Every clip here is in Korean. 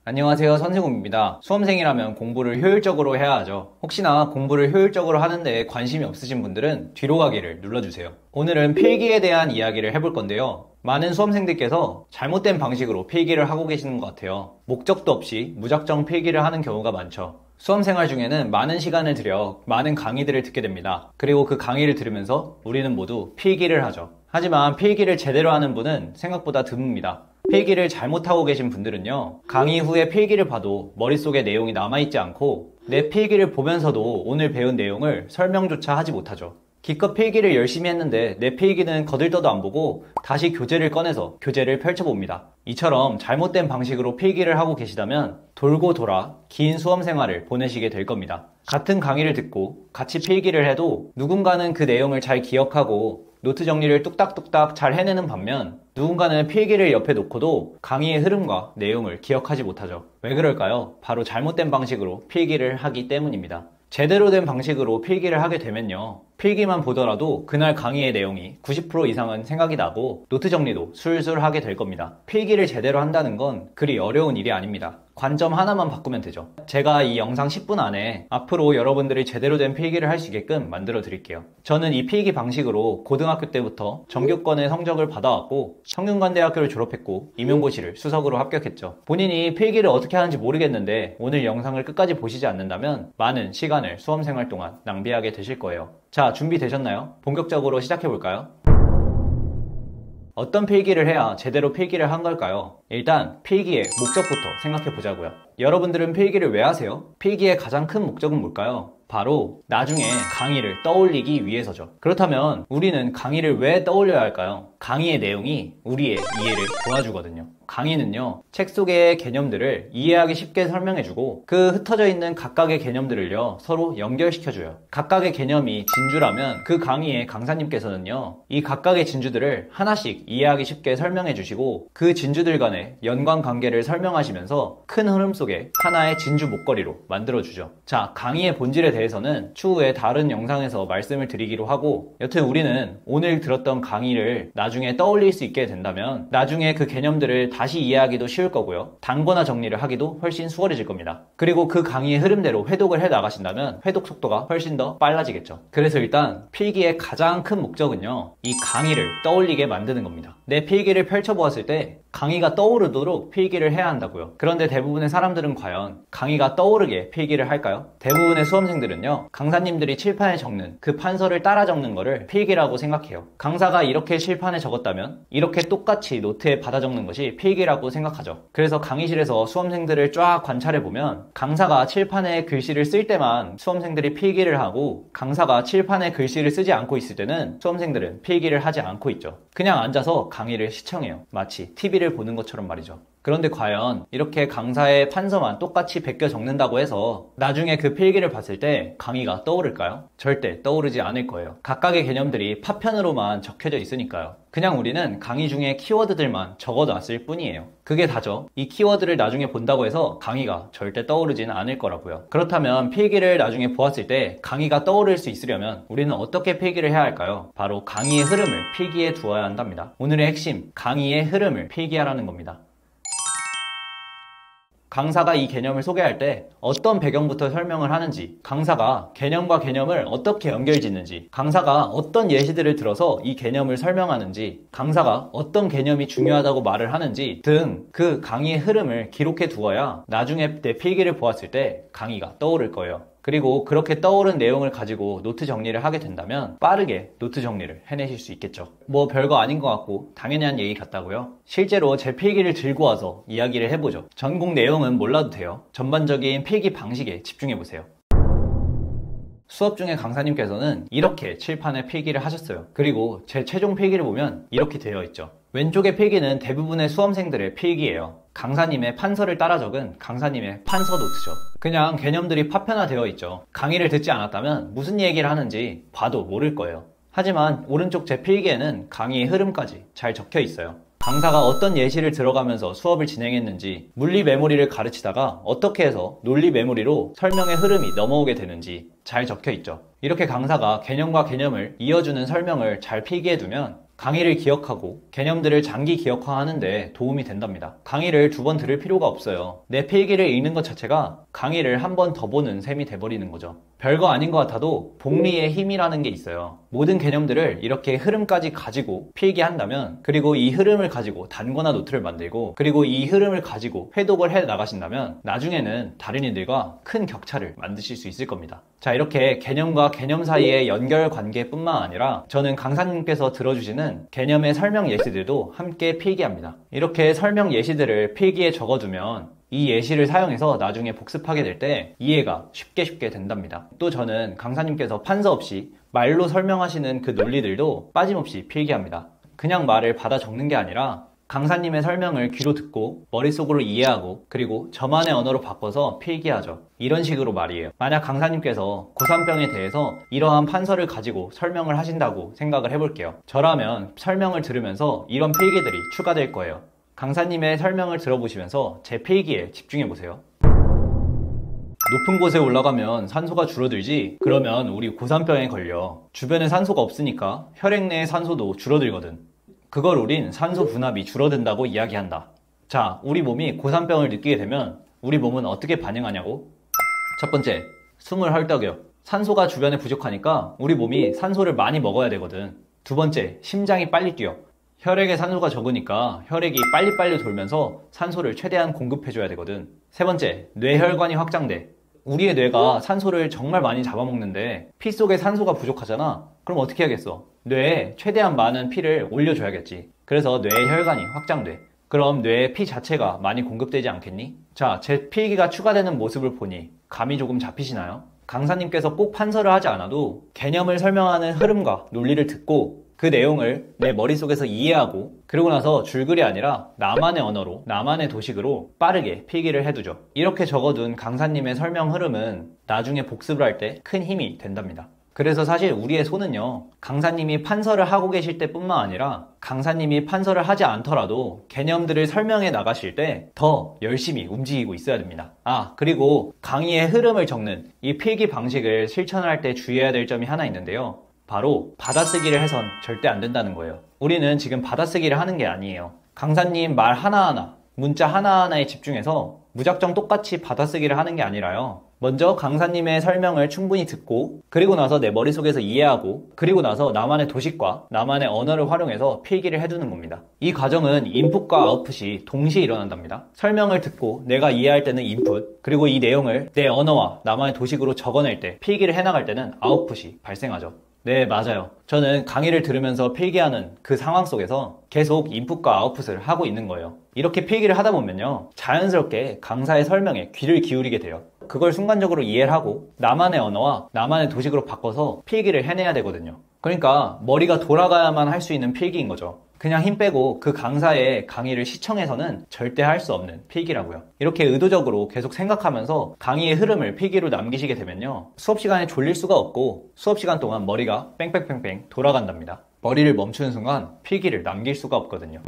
안녕하세요, 선생님입니다. 수험생이라면 공부를 효율적으로 해야 하죠. 혹시나 공부를 효율적으로 하는데 관심이 없으신 분들은 뒤로 가기를 눌러주세요. 오늘은 필기에 대한 이야기를 해볼 건데요. 많은 수험생들께서 잘못된 방식으로 필기를 하고 계시는 것 같아요. 목적도 없이 무작정 필기를 하는 경우가 많죠. 수험생활 중에는 많은 시간을 들여 많은 강의들을 듣게 됩니다. 그리고 그 강의를 들으면서 우리는 모두 필기를 하죠. 하지만 필기를 제대로 하는 분은 생각보다 드뭅니다. 필기를 잘못하고 계신 분들은요, 강의 후에 필기를 봐도 머릿속에 내용이 남아있지 않고 내 필기를 보면서도 오늘 배운 내용을 설명조차 하지 못하죠. 기껏 필기를 열심히 했는데 내 필기는 거들떠도 안 보고 다시 교재를 꺼내서 교재를 펼쳐봅니다. 이처럼 잘못된 방식으로 필기를 하고 계시다면 돌고 돌아 긴 수험 생활을 보내시게 될 겁니다. 같은 강의를 듣고 같이 필기를 해도 누군가는 그 내용을 잘 기억하고 노트 정리를 뚝딱뚝딱 잘 해내는 반면 누군가는 필기를 옆에 놓고도 강의의 흐름과 내용을 기억하지 못하죠. 왜 그럴까요? 바로 잘못된 방식으로 필기를 하기 때문입니다. 제대로 된 방식으로 필기를 하게 되면요, 필기만 보더라도 그날 강의의 내용이 90% 이상은 생각이 나고 노트 정리도 술술 하게 될 겁니다. 필기를 제대로 한다는 건 그리 어려운 일이 아닙니다. 관점 하나만 바꾸면 되죠. 제가 이 영상 10분 안에 앞으로 여러분들이 제대로 된 필기를 할 수 있게끔 만들어 드릴게요. 저는 이 필기 방식으로 고등학교 때부터 전교권의 성적을 받아왔고 성균관대학교를 졸업했고 임용고시를 수석으로 합격했죠. 본인이 필기를 어떻게 하는지 모르겠는데 오늘 영상을 끝까지 보시지 않는다면 많은 시간을 수험생활 동안 낭비하게 되실 거예요. 자, 준비되셨나요? 본격적으로 시작해볼까요? 어떤 필기를 해야 제대로 필기를 한 걸까요? 일단 필기의 목적부터 생각해 보자고요. 여러분들은 필기를 왜 하세요? 필기의 가장 큰 목적은 뭘까요? 바로 나중에 강의를 떠올리기 위해서죠. 그렇다면 우리는 강의를 왜 떠올려야 할까요? 강의의 내용이 우리의 이해를 도와주거든요. 강의는요, 책 속의 개념들을 이해하기 쉽게 설명해주고 그 흩어져 있는 각각의 개념들을요, 서로 연결시켜줘요. 각각의 개념이 진주라면 그 강의의 강사님께서는요, 이 각각의 진주들을 하나씩 이해하기 쉽게 설명해주시고 그 진주들 간의 연관관계를 설명하시면서 큰 흐름 속에 하나의 진주 목걸이로 만들어주죠. 자, 강의의 본질에 대해서는 추후에 다른 영상에서 말씀을 드리기로 하고, 여튼 우리는 오늘 들었던 강의를 나중에 떠올릴 수 있게 된다면 나중에 그 개념들을 다시 이해하기도 쉬울 거고요. 단거나 정리를 하기도 훨씬 수월해질 겁니다. 그리고 그 강의의 흐름대로 회독을 해 나가신다면 회독 속도가 훨씬 더 빨라지겠죠. 그래서 일단 필기의 가장 큰 목적은요, 이 강의를 떠올리게 만드는 겁니다. 내 필기를 펼쳐보았을 때 강의가 떠오르도록 필기를 해야 한다고요. 그런데 대부분의 사람들은 과연 강의가 떠오르게 필기를 할까요? 대부분의 수험생들은요, 강사님들이 칠판에 적는 그 판서를 따라 적는 거를 필기라고 생각해요. 강사가 이렇게 칠판에 적었다면 이렇게 똑같이 노트에 받아 적는 것이 필기라고 생각하죠. 그래서 강의실에서 수험생들을 쫙 관찰해보면 강사가 칠판에 글씨를 쓸 때만 수험생들이 필기를 하고 강사가 칠판에 글씨를 쓰지 않고 있을 때는 수험생들은 필기를 하지 않고 있죠. 그냥 앉아서 강의를 시청해요. 마치 TV를 보는 것처럼 말이죠. 그런데 과연 이렇게 강사의 판서만 똑같이 베껴 적는다고 해서 나중에 그 필기를 봤을 때 강의가 떠오를까요? 절대 떠오르지 않을 거예요. 각각의 개념들이 파편으로만 적혀져 있으니까요. 그냥 우리는 강의 중에 키워드들만 적어놨을 뿐이에요. 그게 다죠. 이 키워드를 나중에 본다고 해서 강의가 절대 떠오르지는 않을 거라고요. 그렇다면 필기를 나중에 보았을 때 강의가 떠오를 수 있으려면 우리는 어떻게 필기를 해야 할까요? 바로 강의의 흐름을 필기에 두어야 한답니다. 오늘의 핵심, 강의의 흐름을 필기하라는 겁니다. 강사가 이 개념을 소개할 때 어떤 배경부터 설명을 하는지, 강사가 개념과 개념을 어떻게 연결짓는지, 강사가 어떤 예시들을 들어서 이 개념을 설명하는지, 강사가 어떤 개념이 중요하다고 말을 하는지 등 그 강의의 흐름을 기록해 두어야 나중에 내 필기를 보았을 때 강의가 떠오를 거예요. 그리고 그렇게 떠오른 내용을 가지고 노트 정리를 하게 된다면 빠르게 노트 정리를 해내실 수 있겠죠. 뭐 별거 아닌 것 같고 당연한 얘기 같다고요? 실제로 제 필기를 들고 와서 이야기를 해보죠. 전공 내용은 몰라도 돼요. 전반적인 필기 방식에 집중해보세요. 수업 중에 강사님께서는 이렇게 칠판에 필기를 하셨어요. 그리고 제 최종 필기를 보면 이렇게 되어 있죠. 왼쪽의 필기는 대부분의 수험생들의 필기예요. 강사님의 판서를 따라 적은 강사님의 판서 노트죠. 그냥 개념들이 파편화되어 있죠. 강의를 듣지 않았다면 무슨 얘기를 하는지 봐도 모를 거예요. 하지만 오른쪽 제 필기에는 강의의 흐름까지 잘 적혀 있어요. 강사가 어떤 예시를 들어가면서 수업을 진행했는지, 물리 메모리를 가르치다가 어떻게 해서 논리 메모리로 설명의 흐름이 넘어오게 되는지 잘 적혀 있죠. 이렇게 강사가 개념과 개념을 이어주는 설명을 잘 필기해두면 강의를 기억하고 개념들을 장기 기억화하는데 도움이 된답니다. 강의를 2번 들을 필요가 없어요. 내 필기를 읽는 것 자체가 강의를 한 번 더 보는 셈이 돼버리는 거죠. 별거 아닌 것 같아도 복리의 힘이라는 게 있어요. 모든 개념들을 이렇게 흐름까지 가지고 필기한다면, 그리고 이 흐름을 가지고 단거나 노트를 만들고, 그리고 이 흐름을 가지고 회독을 해 나가신다면 나중에는 다른 이들과 큰 격차를 만드실 수 있을 겁니다. 자, 이렇게 개념과 개념 사이의 연결 관계뿐만 아니라 저는 강사님께서 들어주시는 개념의 설명 예시들도 함께 필기합니다. 이렇게 설명 예시들을 필기에 적어두면 이 예시를 사용해서 나중에 복습하게 될 때 이해가 쉽게 된답니다. 또 저는 강사님께서 판서 없이 말로 설명하시는 그 논리들도 빠짐없이 필기합니다. 그냥 말을 받아 적는 게 아니라 강사님의 설명을 귀로 듣고 머릿속으로 이해하고, 그리고 저만의 언어로 바꿔서 필기하죠. 이런 식으로 말이에요. 만약 강사님께서 고산병에 대해서 이러한 판서를 가지고 설명을 하신다고 생각을 해볼게요. 저라면 설명을 들으면서 이런 필기들이 추가될 거예요. 강사님의 설명을 들어보시면서 제 필기에 집중해보세요. 높은 곳에 올라가면 산소가 줄어들지? 그러면 우리 고산병에 걸려. 주변에 산소가 없으니까 혈액 내의 산소도 줄어들거든. 그걸 우린 산소 분압이 줄어든다고 이야기한다. 자, 우리 몸이 고산병을 느끼게 되면 우리 몸은 어떻게 반응하냐고? 첫 번째, 숨을 헐떡여. 산소가 주변에 부족하니까 우리 몸이 산소를 많이 먹어야 되거든. 두 번째, 심장이 빨리 뛰어. 혈액에 산소가 적으니까 혈액이 빨리빨리 돌면서 산소를 최대한 공급해줘야 되거든. 세 번째, 뇌혈관이 확장돼. 우리의 뇌가 산소를 정말 많이 잡아먹는데 피 속에 산소가 부족하잖아. 그럼 어떻게 하겠어? 뇌에 최대한 많은 피를 올려줘야겠지. 그래서 뇌의 혈관이 확장돼. 그럼 뇌에 피 자체가 많이 공급되지 않겠니? 자, 제 필기가 추가되는 모습을 보니 감이 조금 잡히시나요? 강사님께서 꼭 판서를 하지 않아도 개념을 설명하는 흐름과 논리를 듣고 그 내용을 내 머릿속에서 이해하고, 그러고 나서 줄글이 아니라 나만의 언어로, 나만의 도식으로 빠르게 필기를 해두죠. 이렇게 적어둔 강사님의 설명 흐름은 나중에 복습을 할 때 큰 힘이 된답니다. 그래서 사실 우리의 손은요, 강사님이 판서를 하고 계실 때뿐만 아니라 강사님이 판서를 하지 않더라도 개념들을 설명해 나가실 때 더 열심히 움직이고 있어야 됩니다. 아, 그리고 강의의 흐름을 적는 이 필기 방식을 실천할 때 주의해야 될 점이 하나 있는데요. 바로 받아쓰기를 해선 절대 안 된다는 거예요. 우리는 지금 받아쓰기를 하는 게 아니에요. 강사님 말 하나하나, 문자 하나하나에 집중해서 무작정 똑같이 받아쓰기를 하는 게 아니라요. 먼저 강사님의 설명을 충분히 듣고, 그리고 나서 내 머릿속에서 이해하고, 그리고 나서 나만의 도식과 나만의 언어를 활용해서 필기를 해두는 겁니다. 이 과정은 인풋과 아웃풋이 동시에 일어난답니다. 설명을 듣고 내가 이해할 때는 인풋, 그리고 이 내용을 내 언어와 나만의 도식으로 적어낼 때, 필기를 해나갈 때는 아웃풋이 발생하죠. 네, 맞아요. 저는 강의를 들으면서 필기하는 그 상황 속에서 계속 인풋과 아웃풋을 하고 있는 거예요. 이렇게 필기를 하다 보면요, 자연스럽게 강사의 설명에 귀를 기울이게 돼요. 그걸 순간적으로 이해를 하고 나만의 언어와 나만의 도식으로 바꿔서 필기를 해내야 되거든요. 그러니까 머리가 돌아가야만 할 수 있는 필기인 거죠. 그냥 힘 빼고 그 강사의 강의를 시청해서는 절대 할 수 없는 필기라고요. 이렇게 의도적으로 계속 생각하면서 강의의 흐름을 필기로 남기시게 되면요, 수업 시간에 졸릴 수가 없고 수업 시간 동안 머리가 뺑뺑뺑뺑 돌아간답니다. 머리를 멈추는 순간 필기를 남길 수가 없거든요.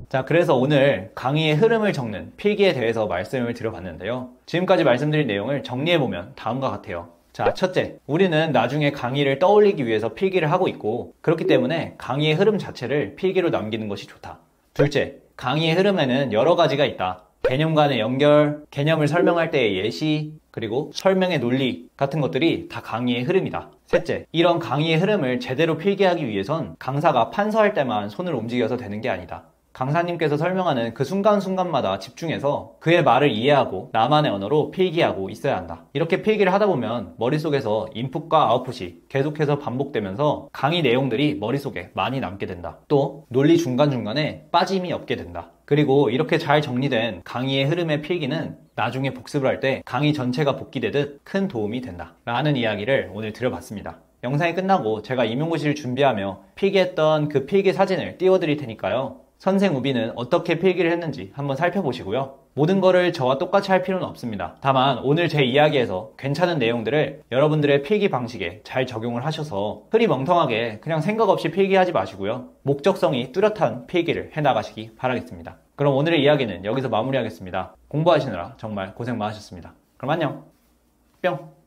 자, 그래서 오늘 강의의 흐름을 적는 필기에 대해서 말씀을 드려봤는데요. 지금까지 말씀드린 내용을 정리해보면 다음과 같아요. 자, 첫째, 우리는 나중에 강의를 떠올리기 위해서 필기를 하고 있고, 그렇기 때문에 강의의 흐름 자체를 필기로 남기는 것이 좋다. 둘째, 강의의 흐름에는 여러 가지가 있다. 개념 간의 연결, 개념을 설명할 때의 예시, 그리고 설명의 논리 같은 것들이 다 강의의 흐름이다. 셋째, 이런 강의의 흐름을 제대로 필기하기 위해선 강사가 판서할 때만 손을 움직여서 되는 게 아니다. 강사님께서 설명하는 그 순간순간마다 집중해서 그의 말을 이해하고 나만의 언어로 필기하고 있어야 한다. 이렇게 필기를 하다 보면 머릿속에서 인풋과 아웃풋이 계속해서 반복되면서 강의 내용들이 머릿속에 많이 남게 된다. 또 논리 중간중간에 빠짐이 없게 된다. 그리고 이렇게 잘 정리된 강의의 흐름의 필기는 나중에 복습을 할 때 강의 전체가 복귀되듯 큰 도움이 된다 라는 이야기를 오늘 드려봤습니다. 영상이 끝나고 제가 임용고시를 준비하며 필기했던 그 필기 사진을 띄워드릴 테니까요, 선생 우비는 어떻게 필기를 했는지 한번 살펴보시고요. 모든 거를 저와 똑같이 할 필요는 없습니다. 다만 오늘 제 이야기에서 괜찮은 내용들을 여러분들의 필기 방식에 잘 적용을 하셔서 흐리멍텅하게 그냥 생각 없이 필기하지 마시고요, 목적성이 뚜렷한 필기를 해나가시기 바라겠습니다. 그럼 오늘의 이야기는 여기서 마무리하겠습니다. 공부하시느라 정말 고생 많으셨습니다. 그럼 안녕. 뿅.